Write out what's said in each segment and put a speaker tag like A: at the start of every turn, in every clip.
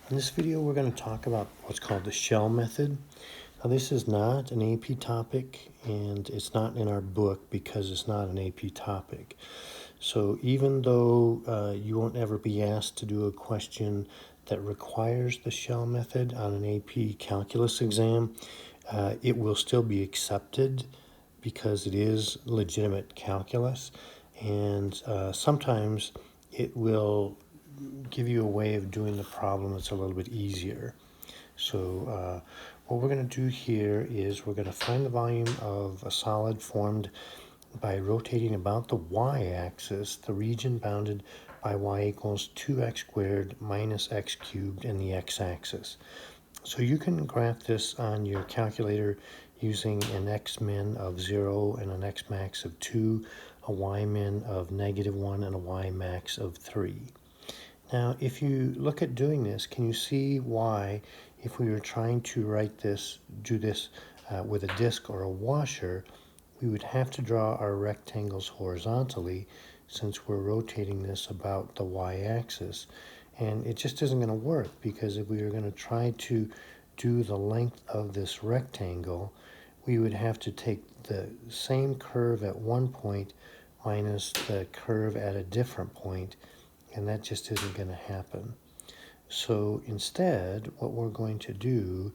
A: In this video, we're going to talk about what's called the shell method. Now, this is not an AP topic, and it's not in our book because it's not an AP topic. So even though you won't ever be asked to do a question that requires the shell method on an AP calculus exam, it will still be accepted because it is legitimate calculus, and sometimes it will give you a way of doing the problem that's a little bit easier. So what we're going to do here is we're going to find the volume of a solid formed by rotating about the y-axis, the region bounded by y equals 2x squared minus x cubed and the x-axis. So you can graph this on your calculator using an x-min of 0 and an x-max of 2, a y-min of -1, and a y-max of 3. Now, if you look at doing this, can you see why, if we were trying to do this with a disc or a washer, we would have to draw our rectangles horizontally since we're rotating this about the y-axis. And it just isn't going to work because if we were going to try to do the length of this rectangle, we would have to take the same curve at one point minus the curve at a different point, and that just isn't going to happen. So instead, what we're going to do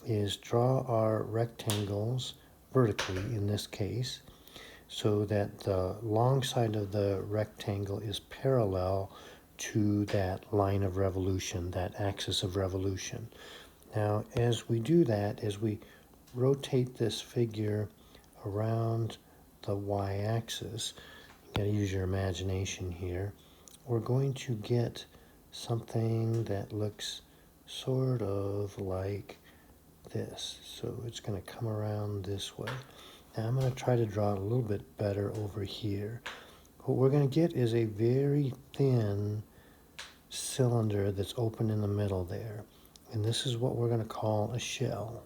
A: is draw our rectangles vertically in this case, so that the long side of the rectangle is parallel to that line of revolution, that axis of revolution. Now, as we do that, as we rotate this figure around the y-axis, you gotta use your imagination here, we're going to get something that looks sort of like this. So it's going to come around this way. Now I'm going to try to draw it a little bit better over here. What we're going to get is a very thin cylinder that's open in the middle there. And this is what we're going to call a shell.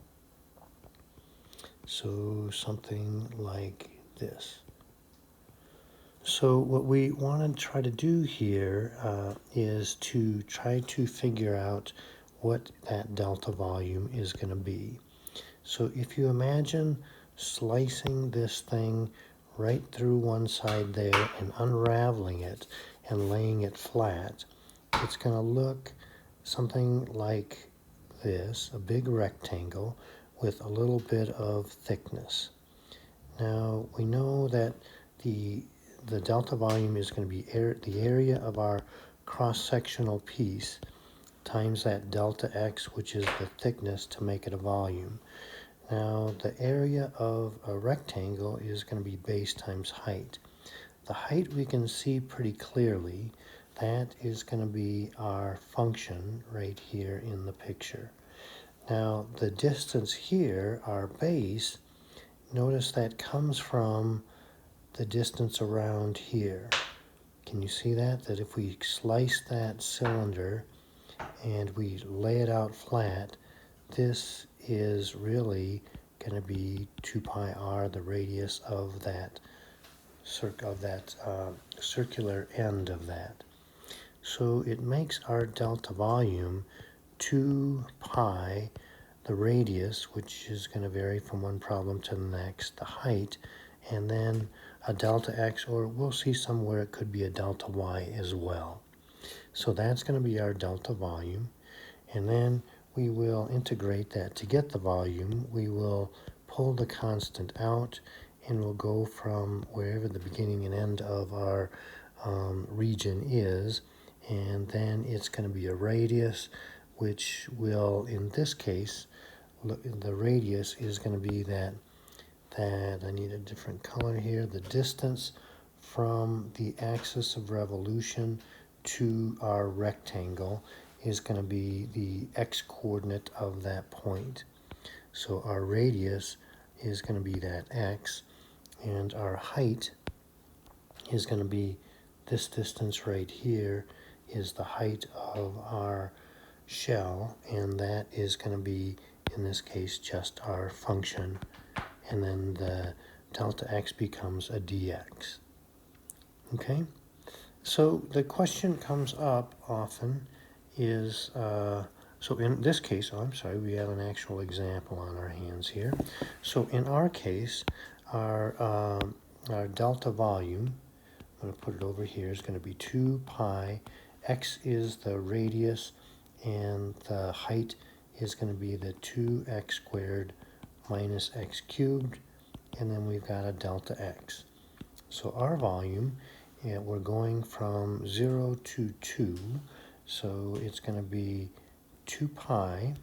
A: So something like this. So what we want to try to do here is to try to figure out what that delta volume is going to be. So if you imagine slicing this thing right through one side there and unraveling it and laying it flat, it's going to look something like this, a big rectangle with a little bit of thickness. Now we know that the delta volume is going to be the area of our cross-sectional piece times that delta x, which is the thickness to make it a volume. Now the area of a rectangle is going to be base times height. The height we can see pretty clearly. That is going to be our function right here in the picture. Now the distance here, our base, notice that comes from the distance around here. Can you see that? That if we slice that cylinder and we lay it out flat, this is really going to be 2 pi r, the radius of that circular end of that. So it makes our delta volume 2 pi, the radius, which is going to vary from one problem to the next, the height, and then a delta x, or we'll see somewhere it could be a delta y as well. So that's going to be our delta volume, and then we will integrate that. To get the volume, we will pull the constant out, and we'll go from wherever the beginning and end of our region is, and then it's going to be a radius, which will, in this case, the radius is going to be that I need a different color here, the distance from the axis of revolution to our rectangle is going to be the x-coordinate of that point. So our radius is going to be that x, and our height is going to be this distance right here is the height of our shell, and that is going to be, in this case, just our function, and then the delta x becomes a dx. Okay, so the question comes up often is So in this case, oh, I'm sorry, we have an actual example on our hands here. So in our case, our delta volume, I'm going to put it over here, is going to be 2 pi. X is the radius, and the height is going to be the 2x squared minus x cubed, and then we've got a delta x. So our volume, we're going from 0 to 2, so it's going to be 2 pi,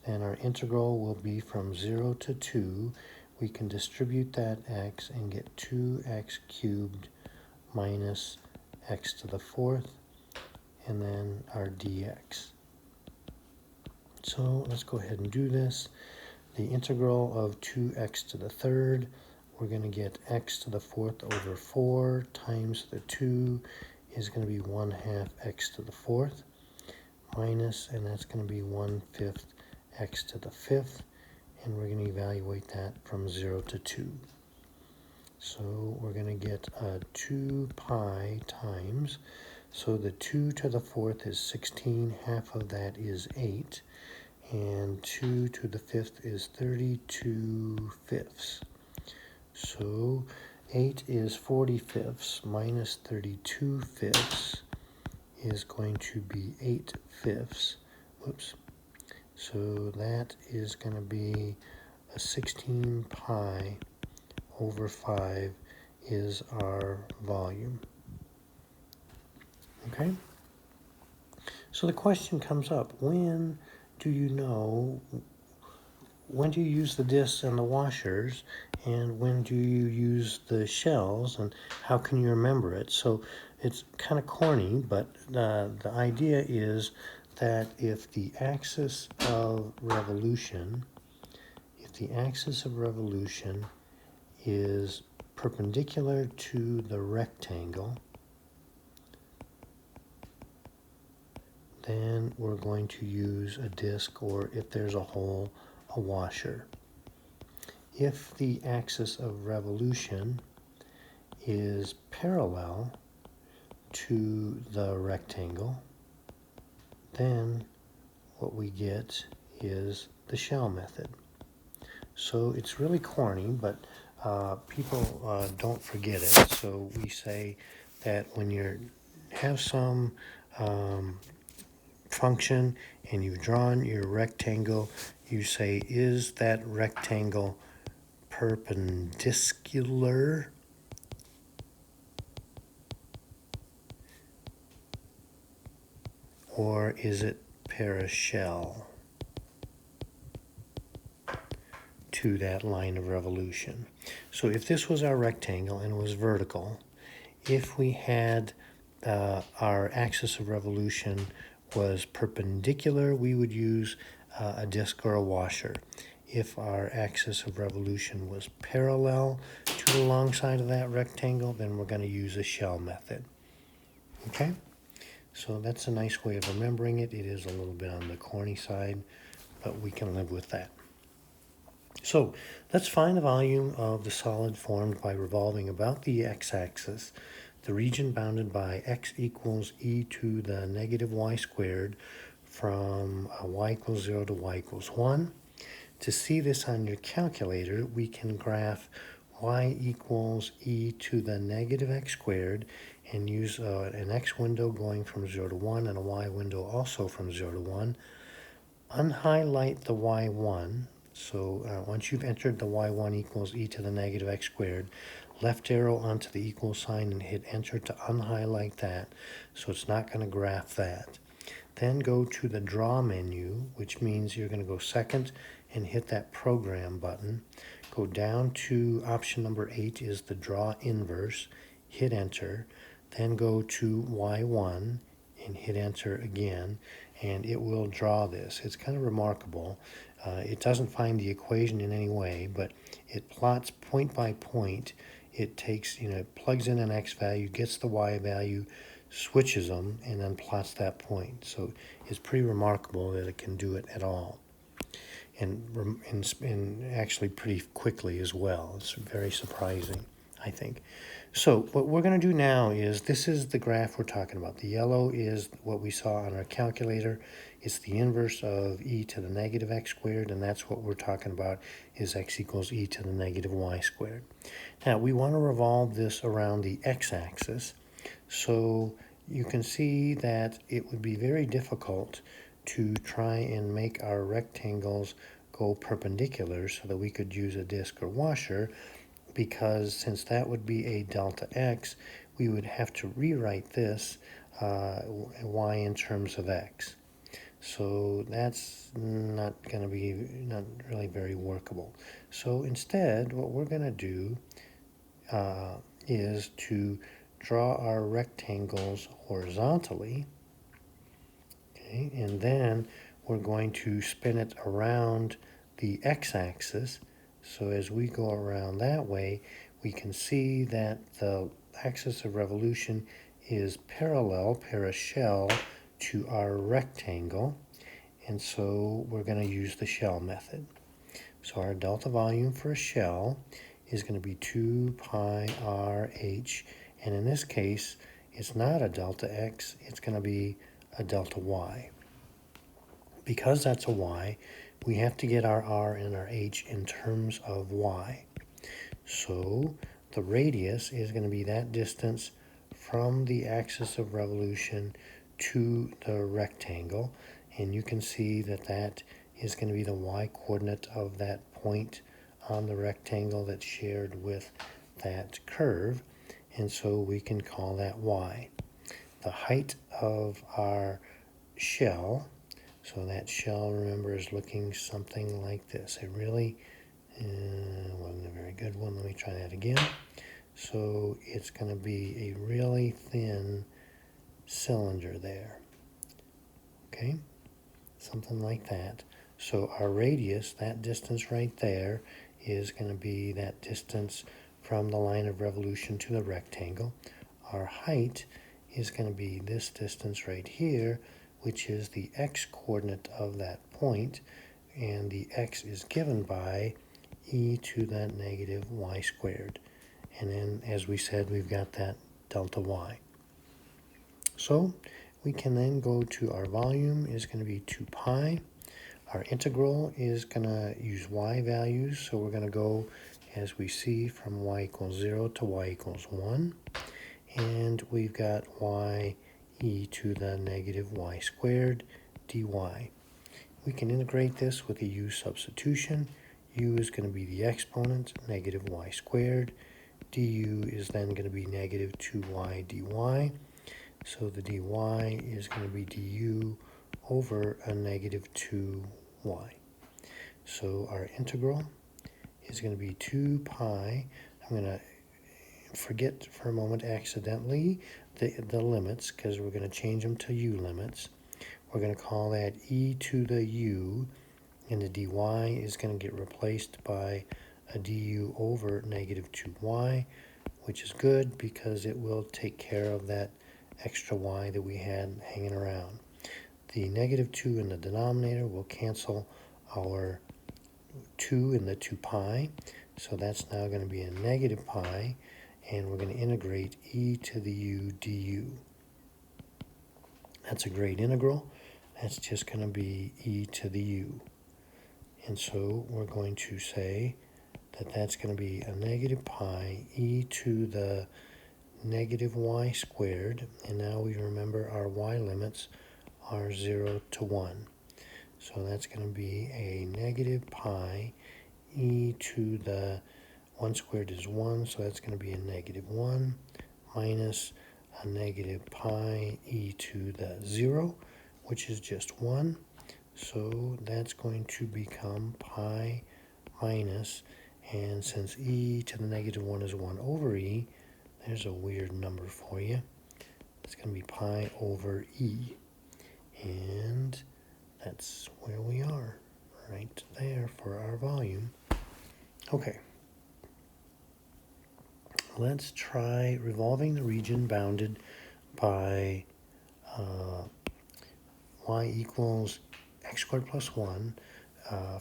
A: and our integral will be from 0 to 2. We can distribute that x and get 2x cubed minus x to the fourth, and then our dx. So let's go ahead and do this. The integral of 2x to the third, we're going to get x to the fourth over 4 times the 2 is going to be 1/2 x to the fourth minus, and that's going to be 1/5 x to the fifth, and we're going to evaluate that from 0 to 2. So we're going to get 2 pi times, so the 2 to the fourth is 16, half of that is 8, and 2 to the fifth is 32 fifths. So 8 is 40 fifths minus 32 fifths is going to be 8 fifths. Whoops. So that is going to be a 16 pi over 5 is our volume. Okay? So the question comes up, when do you use the discs and the washers, and when do you use the shells, and how can you remember it? So it's kind of corny, but the idea is that if the axis of revolution is perpendicular to the rectangle, then we're going to use a disc, or if there's a hole, a washer. If the axis of revolution is parallel to the rectangle, then what we get is the shell method. So it's really corny, but people don't forget it. So we say that when you have some function and you've drawn your rectangle, you say, is that rectangle perpendicular or is it parallel to that line of revolution? So if this was our rectangle and it was vertical, if we had our axis of revolution was perpendicular, we would use a disc or a washer. If our axis of revolution was parallel to the long side of that rectangle, then we're going to use a shell method. Okay? So that's a nice way of remembering it. It is a little bit on the corny side, but we can live with that. So let's find the volume of the solid formed by revolving about the x-axis, the region bounded by x equals e to the negative y squared from y equals 0 to y equals 1. To see this on your calculator, we can graph y equals e to the negative x squared and use an x window going from 0 to 1 and a y window also from 0 to 1. Unhighlight the y1. So once you've entered the y1 equals e to the negative x squared, left arrow onto the equal sign and hit enter to unhighlight that, so it's not going to graph that. Then go to the draw menu, which means you're going to go second and hit that program button. Go down to option number 8 is the draw inverse, hit enter, then go to y1 and hit enter again, and it will draw this. It's kind of remarkable. It doesn't find the equation in any way, but it plots point by point. It takes, it plugs in an x value, gets the y value, switches them, and then plots that point. So it's pretty remarkable that it can do it at all. And actually pretty quickly as well. It's very surprising. I think. So what we're going to do now is, this is the graph we're talking about. The yellow is what we saw on our calculator. It's the inverse of e to the negative x squared, and that's what we're talking about, is x equals e to the negative y squared. Now we want to revolve this around the x-axis. So you can see that it would be very difficult to try and make our rectangles go perpendicular so that we could use a disc or washer, because since that would be a delta x, we would have to rewrite this y in terms of x. So that's not going to be not really very workable. So instead, what we're going to do is to draw our rectangles horizontally, okay, and then we're going to spin it around the x-axis. So as we go around that way, we can see that the axis of revolution is parallel, parashell, to our rectangle, and so we're going to use the shell method. So our delta volume for a shell is going to be 2 pi r h, and in this case, it's not a delta x, it's going to be a delta y. Because that's a y, we have to get our r and our h in terms of y. So the radius is going to be that distance from the axis of revolution to the rectangle, and you can see that that is going to be the y-coordinate of that point on the rectangle that's shared with that curve, and so we can call that y. The height of our shell, so that shell, remember, is looking something like this. It really wasn't a very good one. Let me try that again. So it's going to be a really thin cylinder there. Okay, something like that. So our radius, that distance right there, is going to be that distance from the line of revolution to the rectangle. Our height is going to be this distance right here, which is the x-coordinate of that point, and the x is given by e to the negative y squared. And then, as we said, we've got that delta y. So we can then go to our volume is going to be 2 pi. Our integral is going to use y values, so we're going to go, as we see, from y equals 0 to y equals 1. And we've got y e to the negative y squared dy. We can integrate this with a u substitution. U is going to be the exponent, negative y squared. Du is then going to be negative 2y dy. So the dy is going to be du over a negative 2y. So our integral is going to be 2 pi. I'm going to forget for a moment accidentally the limits, because we're going to change them to u limits. We're going to call that e to the u, and the dy is going to get replaced by a du over negative 2y, which is good because it will take care of that extra y that we had hanging around. The negative 2 in the denominator will cancel our 2 in the 2 pi, so that's now going to be a negative pi, and we're going to integrate e to the u du. That's a great integral. That's just going to be e to the u. And so we're going to say that that's going to be a negative pi e to the negative y squared, and now we remember our y limits are 0 to 1. So that's going to be a negative pi e to the 1 squared is 1, so that's going to be a negative 1 minus a negative pi e to the 0, which is just 1. So that's going to become pi minus, and since e to the negative 1 is 1 over e, there's a weird number for you. It's going to be pi over e. And that's where we are, right there for our volume. Okay. Let's try revolving the region bounded by y equals x squared plus 1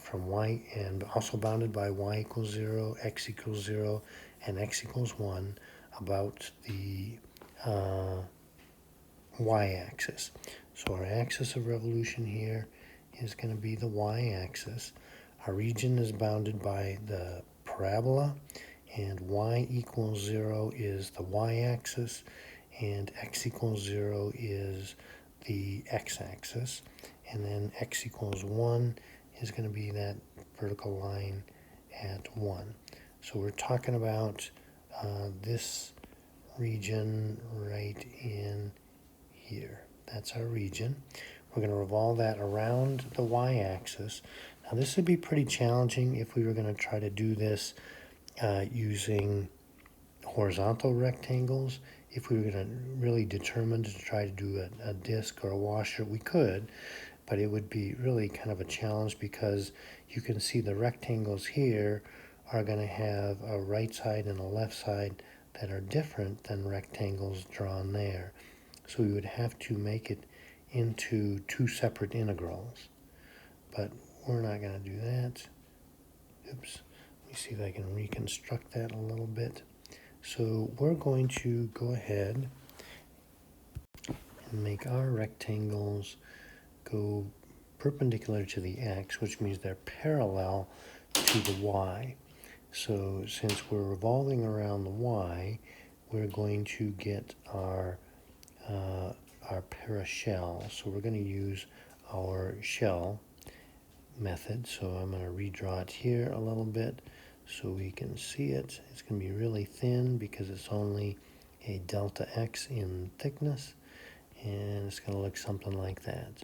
A: from y, and also bounded by y equals 0, x equals 0, and x equals 1 about the y-axis. So our axis of revolution here is going to be the y-axis. Our region is bounded by the parabola, and y equals 0 is the y-axis, and x equals 0 is the x-axis, and then x equals 1 is going to be that vertical line at 1. So we're talking about this region right in here. That's our region. We're going to revolve that around the y-axis. Now this would be pretty challenging if we were going to try to do this using horizontal rectangles. If we were going to really determine to try to do a disc or a washer, we could, but it would be really kind of a challenge because you can see the rectangles here are going to have a right side and a left side that are different than rectangles drawn there. So we would have to make it into two separate integrals, but we're not going to do that. Oops. Let me see if I can reconstruct that a little bit. So we're going to go ahead and make our rectangles go perpendicular to the x, which means they're parallel to the y. So since we're revolving around the y, we're going to get our parashell. So we're going to use our shell method. So I'm going to redraw it here a little bit so we can see it. It's going to be really thin because it's only a delta x in thickness, and it's going to look something like that.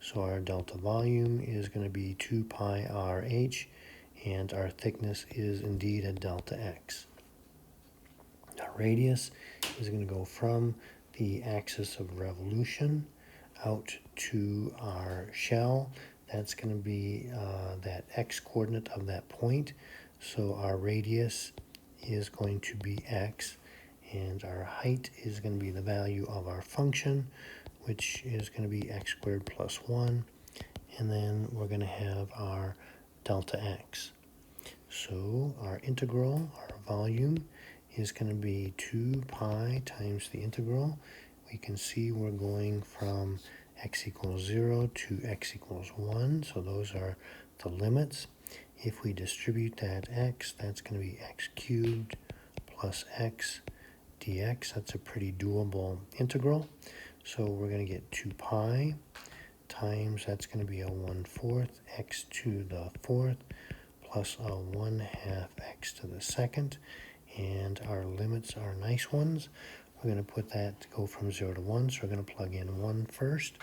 A: So our delta volume is going to be 2 pi RH, and our thickness is indeed a delta x. Our radius is going to go from the axis of revolution out to our shell. That's going to be that x coordinate of that point. So our radius is going to be x, and our height is going to be the value of our function, which is going to be x squared plus 1. And then we're going to have our delta x. So our integral, our volume, is going to be 2 pi times the integral. We can see we're going from x equals 0 to x equals 1. So those are the limits. If we distribute that x, that's going to be x cubed plus x dx. That's a pretty doable integral. So we're going to get 2 pi times, that's going to be a 1/4 x to the 4th plus a 1/2 x to the 2nd. And our limits are nice ones. We're going to put that to go from 0 to 1, so we're going to plug in 1 first.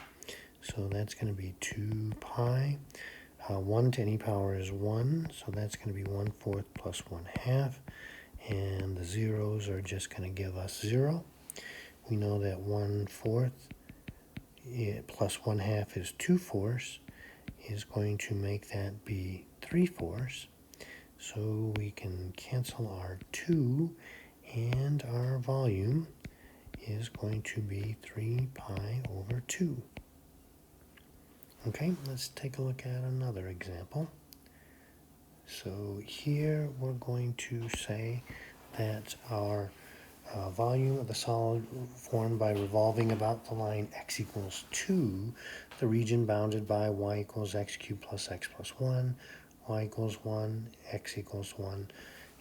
A: So that's going to be 2 pi. 1 to any power is 1, so that's going to be 1/4 plus 1/2. And the zeros are just going to give us 0. We know that 1/4 plus 1/2 is 2/4, is going to make that be 3/4. So we can cancel our 2, and our volume is going to be 3 pi over 2. Okay, let's take a look at another example. So here we're going to say that our volume of the solid formed by revolving about the line x equals 2, the region bounded by y equals x cubed plus x plus 1, y equals 1, x equals 1,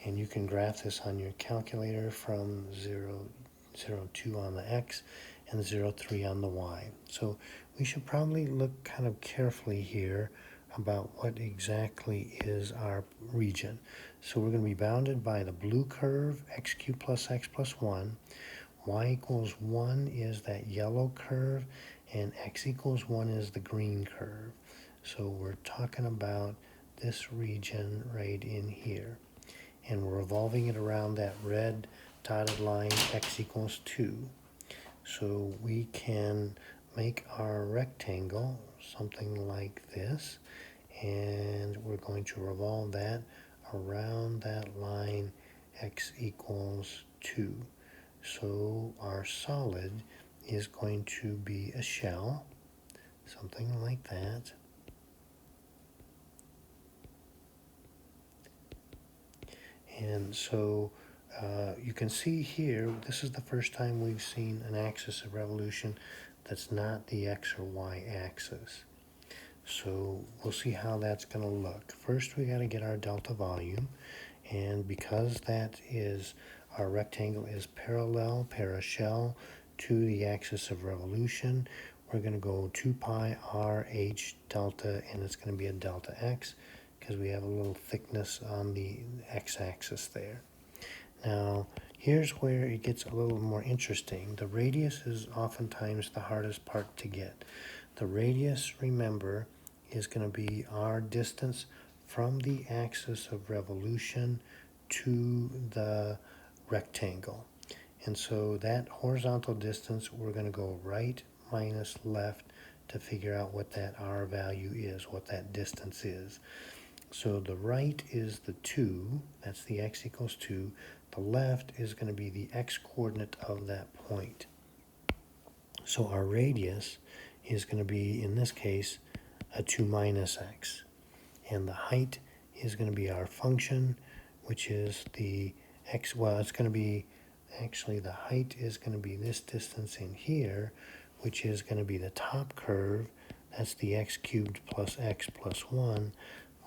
A: and you can graph this on your calculator from 0.02 on the x and 0.3 on the y. So we should probably look kind of carefully here about what exactly is our region. So we're going to be bounded by the blue curve, x cubed plus x plus 1. Y equals 1 is that yellow curve, and x equals 1 is the green curve. So we're talking about this region right in here. And we're revolving it around that red dotted line, x equals 2. So we can make our rectangle something like this, and we're going to revolve that around that line, x equals 2. So our solid is going to be a shell, something like that. And so you can see here, this is the first time we've seen an axis of revolution that's not the x or y axis. So we'll see how that's going to look. First, we got to get our delta volume, and because that is, our rectangle is parashell to the axis of revolution, we're going to go 2 pi r h delta, and it's going to be a delta x because we have a little thickness on the x-axis there. Now, here's where it gets a little more interesting. The radius is oftentimes the hardest part to get. The radius, remember, is going to be our distance from the axis of revolution to the rectangle. And so that horizontal distance, we're going to go right minus left to figure out what that r value is, what that distance is. So the right is the 2, that's the x equals 2. The left is going to be the x-coordinate of that point. So our radius is going to be, in this case, a 2 minus x. And the height is going to be our function, which is the x, well, it's going to be, actually the height is going to be this distance in here, which is going to be the top curve, that's the x cubed plus x plus 1,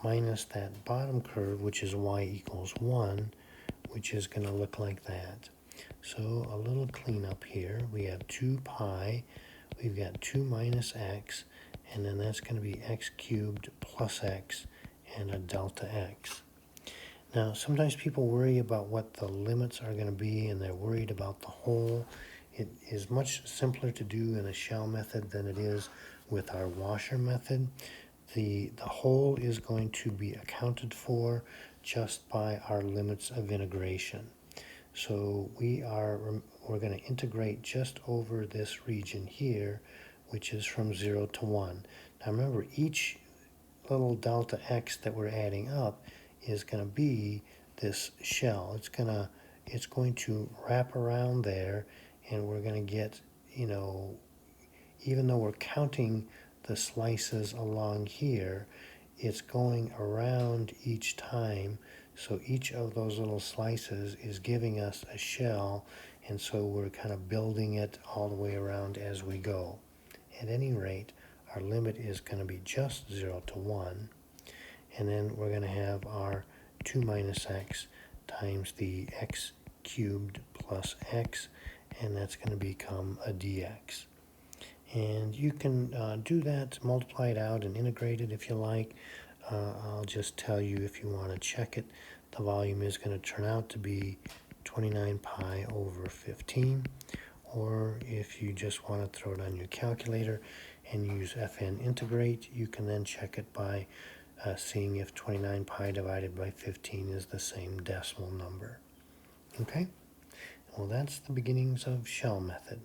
A: minus that bottom curve, which is y equals 1, which is going to look like that. So a little cleanup here. We have 2 pi, we've got 2 minus x, and then that's going to be x cubed plus x and a delta x. Now, sometimes people worry about what the limits are going to be, and they're worried about the whole. It is much simpler to do in the shell method than it is with our washer method. The whole is going to be accounted for just by our limits of integration. So we're going to integrate just over this region here, which is from 0 to 1. Now remember, each little delta x that we're adding up is going to be this shell. It's going to wrap around there, and we're going to get, even though we're counting the slices along here, it's going around each time. So each of those little slices is giving us a shell, and so we're kind of building it all the way around as we go. At any rate, our limit is going to be just 0 to 1, and then we're going to have our 2 minus x times the x cubed plus x, and that's going to become a dx. And you can do that, multiply it out and integrate it if you like. I'll just tell you, if you want to check it, the volume is going to turn out to be 29 pi over 15. Or if you just want to throw it on your calculator and use FN integrate, you can then check it by seeing if 29 pi divided by 15 is the same decimal number. Okay? Well, that's the beginnings of shell method.